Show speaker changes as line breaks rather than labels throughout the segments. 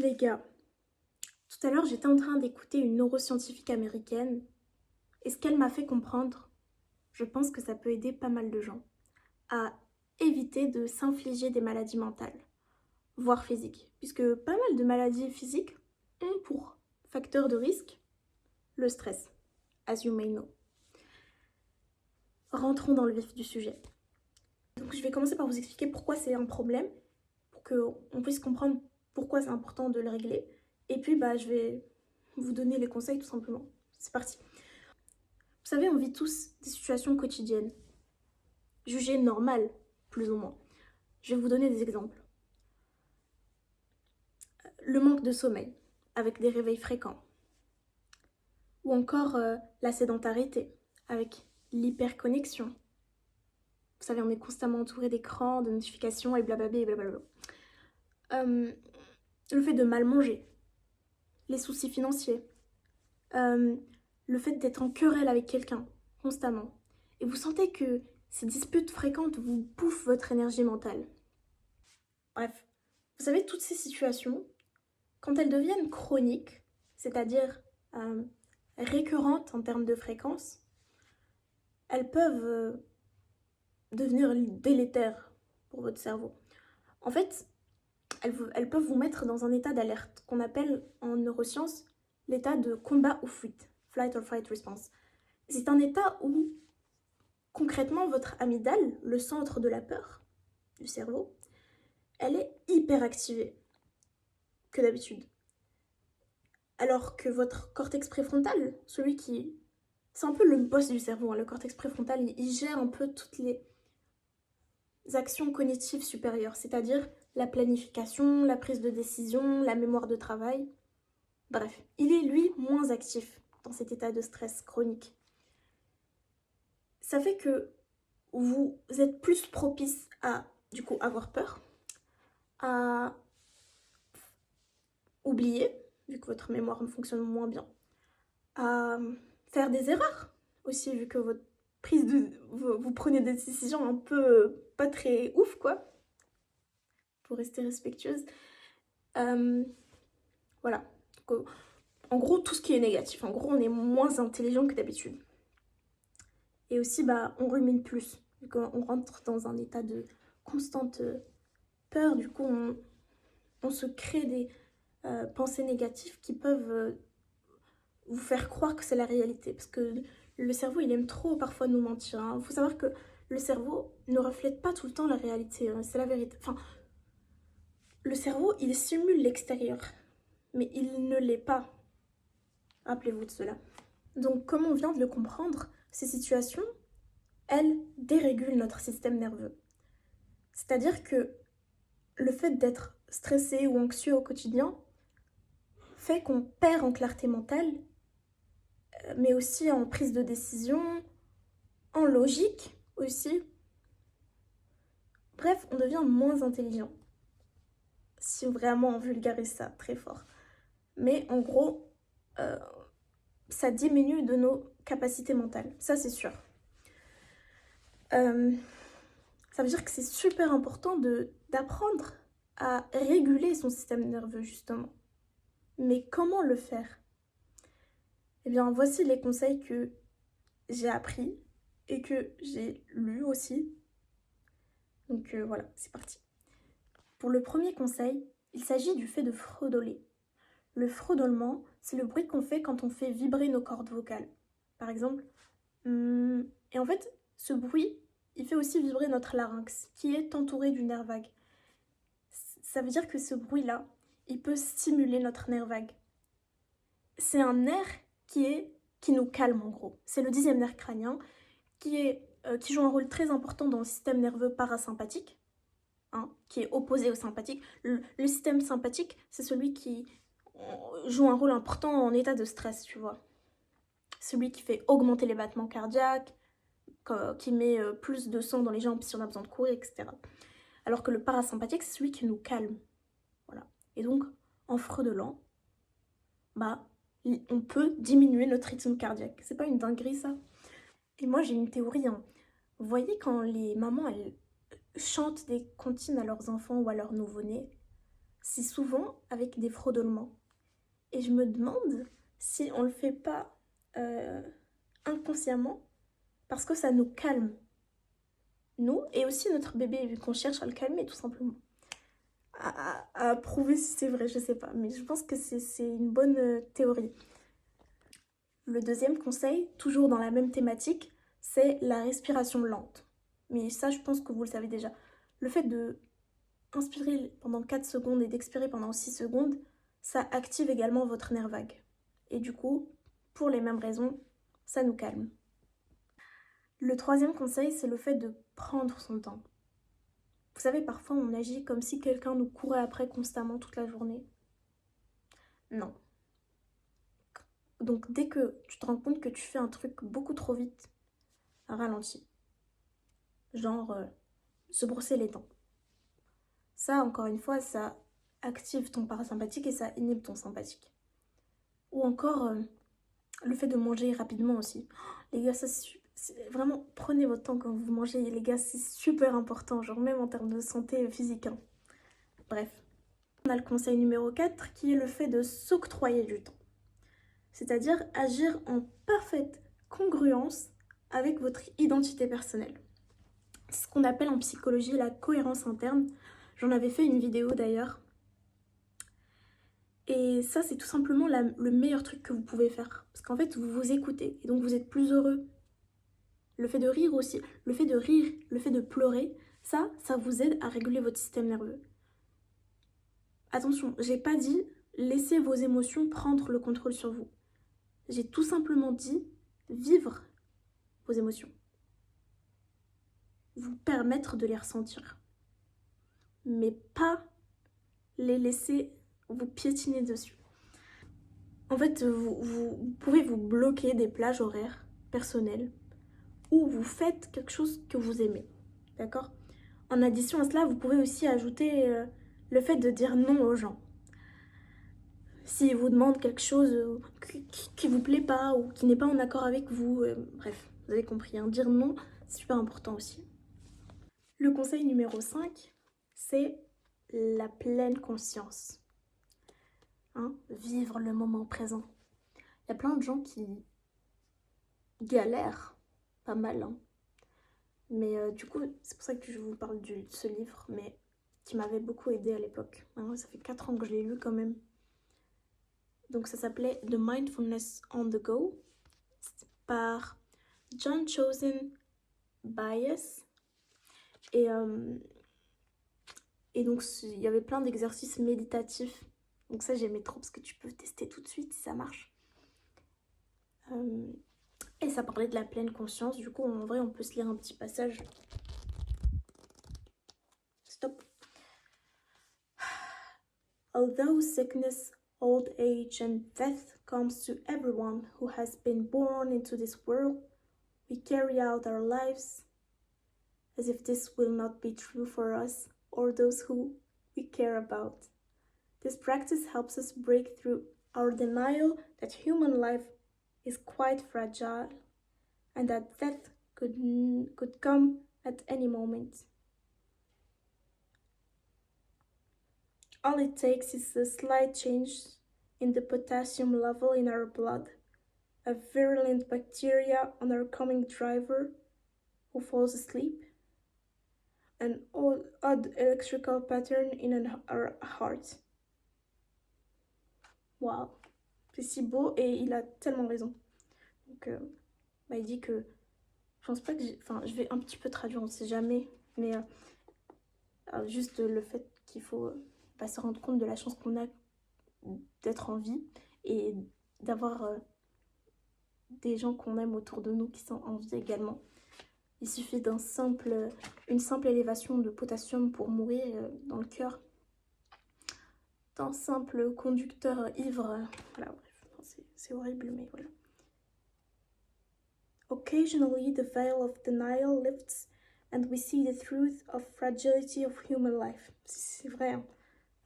Les gars, tout à l'heure j'étais en train d'écouter une neuroscientifique américaine et ce qu'elle m'a fait comprendre, je pense que ça peut aider pas mal de gens à éviter de s'infliger des maladies mentales, voire physiques, puisque pas mal de maladies physiques ont pour facteur de risque le stress, as you may know. Rentrons dans le vif du sujet. Donc je vais commencer par vous expliquer pourquoi c'est un problème, pour qu'on puisse comprendre pourquoi c'est important de le régler, et puis je vais vous donner les conseils tout simplement. C'est parti. Vous savez, on vit tous des situations quotidiennes, jugées normales, plus ou moins. Je vais vous donner des exemples. Le manque de sommeil, avec des réveils fréquents. Ou encore la sédentarité, avec l'hyperconnexion. Vous savez, on est constamment entouré d'écrans, de notifications et blablabla et blablabla. Le fait de mal manger, les soucis financiers, le fait d'être en querelle avec quelqu'un constamment. Et vous sentez que ces disputes fréquentes vous bouffent votre énergie mentale. Bref, vous savez, toutes ces situations, quand elles deviennent chroniques, c'est-à-dire récurrentes en termes de fréquence, elles peuvent devenir délétères pour votre cerveau. En fait, elles peuvent vous mettre dans un état d'alerte qu'on appelle en neurosciences l'état de combat ou fuite, flight or fight response. C'est un état où, concrètement, votre amygdale, le centre de la peur du cerveau, elle est hyper activée que d'habitude. Alors que votre cortex préfrontal, celui qui... C'est un peu le boss du cerveau, hein. Le cortex préfrontal, il gère un peu toutes les actions cognitives supérieures, c'est-à-dire la planification, la prise de décision, la mémoire de travail. Bref, il est lui moins actif dans cet état de stress chronique. Ça fait que vous êtes plus propice à, du coup, avoir peur, à oublier, vu que votre mémoire fonctionne moins bien, à faire des erreurs aussi, vu que votre prise de... vous prenez des décisions un peu pas très ouf, quoi, pour rester respectueuse. Voilà. Donc, en gros, tout ce qui est négatif. En gros, on est moins intelligent que d'habitude. Et aussi, on rumine plus, vu qu'on rentre dans un état de constante peur. Du coup, on se crée des pensées négatives qui peuvent vous faire croire que c'est la réalité. Parce que le cerveau, il aime trop parfois nous mentir, hein. Faut savoir que le cerveau ne reflète pas tout le temps la réalité, hein. C'est la vérité. Enfin, le cerveau, il simule l'extérieur, mais il ne l'est pas. Rappelez-vous de cela. Donc, comme on vient de le comprendre, ces situations, elles dérégulent notre système nerveux. C'est-à-dire que le fait d'être stressé ou anxieux au quotidien fait qu'on perd en clarté mentale, mais aussi en prise de décision, en logique aussi. Bref, on devient moins intelligent, si vraiment on vulgarise ça très fort. Mais en gros, ça diminue de nos capacités mentales, ça c'est sûr. Ça veut dire que c'est super important d'apprendre à réguler son système nerveux, justement. Mais comment le faire? Eh bien, voici les conseils que j'ai appris et que j'ai lus aussi. Donc voilà, c'est parti. Pour le premier conseil, il s'agit du fait de fredonner. Le fredonnement, c'est le bruit qu'on fait quand on fait vibrer nos cordes vocales. Par exemple, et en fait, ce bruit, il fait aussi vibrer notre larynx, qui est entouré du nerf vague. Ça veut dire que ce bruit-là, il peut stimuler notre nerf vague. C'est un nerf qui nous calme en gros. C'est le 10e nerf crânien qui joue un rôle très important dans le système nerveux parasympathique, hein, qui est opposé au sympathique. Le système sympathique, c'est celui qui joue un rôle important en état de stress, tu vois. Celui qui fait augmenter les battements cardiaques, qui met plus de sang dans les jambes si on a besoin de courir, etc. Alors que le parasympathique, c'est celui qui nous calme. Voilà. Et donc, en fredonnant, on peut diminuer notre rythme cardiaque. C'est pas une dinguerie, ça? Et moi, j'ai une théorie, hein. Vous voyez, quand les mamans, elles chantent des comptines à leurs enfants ou à leurs nouveau-nés, c'est souvent avec des fredonnements. Et je me demande si on le fait pas inconsciemment parce que ça nous calme, nous, et aussi notre bébé, vu qu'on cherche à le calmer tout simplement. À prouver si c'est vrai, je sais pas, mais je pense que c'est une bonne théorie. Le deuxième conseil, toujours dans la même thématique, c'est la respiration lente. Mais ça, je pense que vous le savez déjà. Le fait de inspirer pendant 4 secondes et d'expirer pendant 6 secondes, ça active également votre nerf vague. Et du coup, pour les mêmes raisons, ça nous calme. Le troisième conseil, c'est le fait de prendre son temps. Vous savez, parfois on agit comme si quelqu'un nous courait après constamment toute la journée. Non. Donc dès que tu te rends compte que tu fais un truc beaucoup trop vite, ralentis. Genre se brosser les dents. Ça, encore une fois, ça active ton parasympathique et ça inhibe ton sympathique. Ou encore le fait de manger rapidement aussi. Les gars, ça c'est vraiment, prenez votre temps quand vous mangez, les gars, c'est super important, genre même en termes de santé physique. Hein. Bref. On a le conseil numéro 4 qui est le fait de s'octroyer du temps. C'est-à-dire agir en parfaite congruence avec votre identité personnelle. C'est ce qu'on appelle en psychologie la cohérence interne. J'en avais fait une vidéo d'ailleurs. Et ça, c'est tout simplement le meilleur truc que vous pouvez faire. Parce qu'en fait, vous vous écoutez et donc vous êtes plus heureux. Le fait de rire aussi, le fait de rire, le fait de pleurer, ça vous aide à réguler votre système nerveux. Attention, j'ai pas dit laissez vos émotions prendre le contrôle sur vous. J'ai tout simplement dit vivre vos émotions. Vous permettre de les ressentir. Mais pas les laisser vous piétiner dessus. En fait, vous pouvez vous bloquer des plages horaires personnelles où vous faites quelque chose que vous aimez. D'accord ? En addition à cela, vous pouvez aussi ajouter le fait de dire non aux gens. S'ils vous demandent quelque chose qui vous plaît pas ou qui n'est pas en accord avec vous, bref, vous avez compris, hein, dire non, c'est super important aussi. Le conseil numéro 5, c'est la pleine conscience. Hein, vivre le moment présent. Il y a plein de gens qui galèrent pas mal, hein. Mais du coup, c'est pour ça que je vous parle de ce livre, mais qui m'avait beaucoup aidé à l'époque. Hein, ça fait 4 ans que je l'ai lu quand même. Donc ça s'appelait The Mindfulness on the Go par John Chosen Baez. Et donc il y avait plein d'exercices méditatifs. Donc ça j'aimais trop parce que tu peux tester tout de suite si ça marche. Et ça parlait de la pleine conscience. Du coup en vrai on peut se lire un petit passage. Stop. Although sickness, old age and death comes to everyone who has been born into this world, we carry out our lives as if this will not be true for us or those who we care about. This practice helps us break through our denial that human life is quite fragile and that death could come at any moment. All it takes is a slight change in the potassium level in our blood, a virulent bacteria on our coming driver who falls asleep, an odd electrical pattern in our heart. Waouh, c'est si beau et il a tellement raison. Donc, il dit que je pense pas que je vais un petit peu traduire, on sait jamais, mais juste le fait qu'il faut se rendre compte de la chance qu'on a d'être en vie et d'avoir des gens qu'on aime autour de nous qui sont en vie également. Il suffit d'une simple élévation de potassium pour mourir dans le cœur. D'un simple conducteur ivre. Voilà, bref, c'est horrible, mais voilà. Occasionally, the veil of denial lifts and we see the truth of fragility of human life. C'est vrai, hein.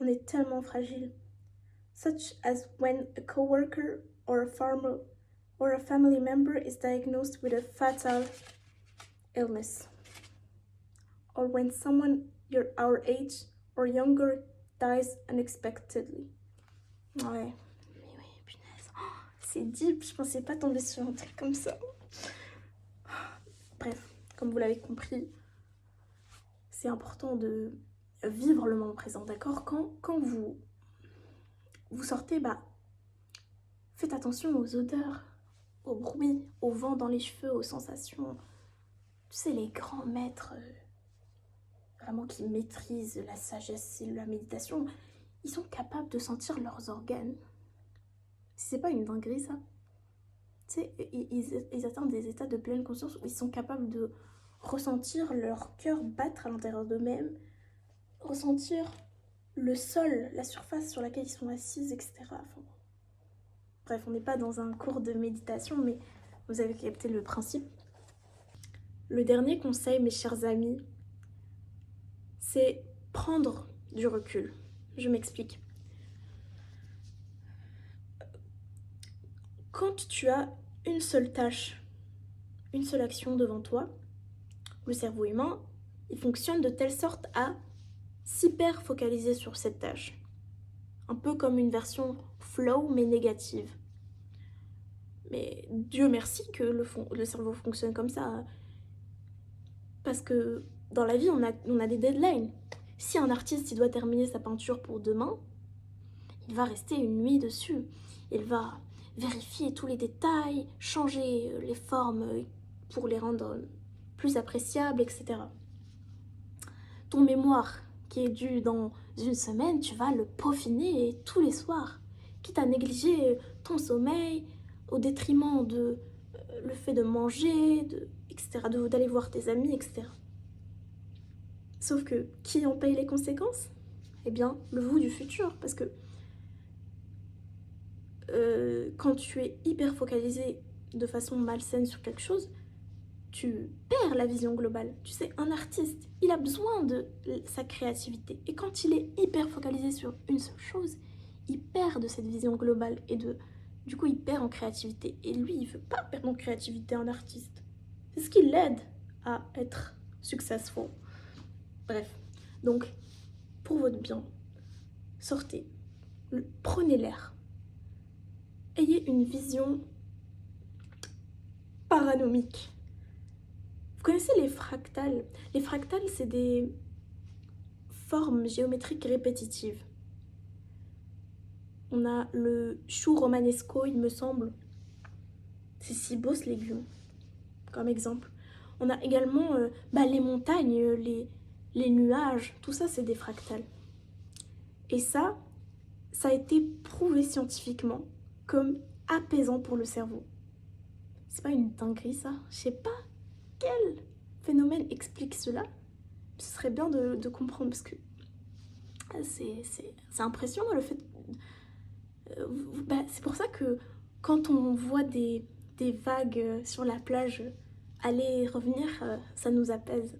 On est tellement fragile. Such as when a coworker or a farmer or a family member is diagnosed with a fatal illness. Or when someone our age or younger dies unexpectedly. Ouais, mais oui, punaise. Oh, c'est deep, je pensais pas tomber sur un truc comme ça. Bref, comme vous l'avez compris, c'est important de vivre le moment présent, d'accord? Quand vous sortez, bah, faites attention aux odeurs, aux bruits, au vent dans les cheveux, aux sensations. Tu sais, les grands maîtres, vraiment qui maîtrisent la sagesse et la méditation, ils sont capables de sentir leurs organes. C'est pas une dinguerie, ça? Tu sais, ils atteignent des états de pleine conscience où ils sont capables de ressentir leur cœur battre à l'intérieur d'eux-mêmes, ressentir le sol, la surface sur laquelle ils sont assis, etc. Enfin, bref, on n'est pas dans un cours de méditation, mais vous avez capté le principe. Le dernier conseil, mes chers amis, c'est prendre du recul. Je m'explique. Quand tu as une seule tâche, une seule action devant toi, le cerveau humain, il fonctionne de telle sorte à s'hyper focaliser sur cette tâche. Un peu comme une version flow mais négative. Mais Dieu merci que le cerveau fonctionne comme ça. Parce que dans la vie, on a des deadlines. Si un artiste il doit terminer sa peinture pour demain, il va rester une nuit dessus. Il va vérifier tous les détails, changer les formes pour les rendre plus appréciables, etc. Ton mémoire qui est dû dans une semaine, tu vas le peaufiner tous les soirs, quitte à négliger ton sommeil au détriment de le fait de manger, etc., d'aller voir tes amis, etc. Sauf que qui en paye les conséquences? Eh bien, le vous du futur, parce que quand tu es hyper focalisé de façon malsaine sur quelque chose, tu perds la vision globale. Tu sais, un artiste, il a besoin de sa créativité. Et quand il est hyper focalisé sur une seule chose, il perd de cette vision globale et du coup, il perd en créativité. Et lui, il ne veut pas perdre en créativité un artiste. C'est ce qui l'aide à être successful. Bref, donc, pour votre bien, sortez, prenez l'air. Ayez une vision paranomique. Vous connaissez les fractales? Les fractales, c'est des formes géométriques répétitives. On a le chou romanesco, il me semble. C'est si beau ce légume, comme exemple. On a également les montagnes, les nuages, tout ça c'est des fractales. Et ça a été prouvé scientifiquement comme apaisant pour le cerveau. C'est pas une dinguerie ça? Je sais pas quel phénomène explique cela. Ce serait bien de comprendre parce que c'est impressionnant le fait. C'est pour ça que quand on voit des vagues sur la plage aller et revenir, ça nous apaise.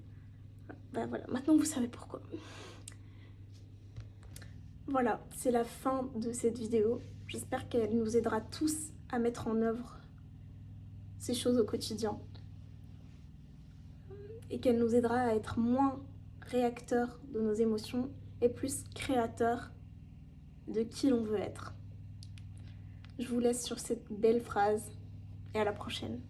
Voilà, maintenant vous savez pourquoi. Voilà, c'est la fin de cette vidéo. J'espère qu'elle nous aidera tous à mettre en œuvre ces choses au quotidien. Et qu'elle nous aidera à être moins réacteurs de nos émotions et plus créateurs de qui l'on veut être. Je vous laisse sur cette belle phrase et à la prochaine.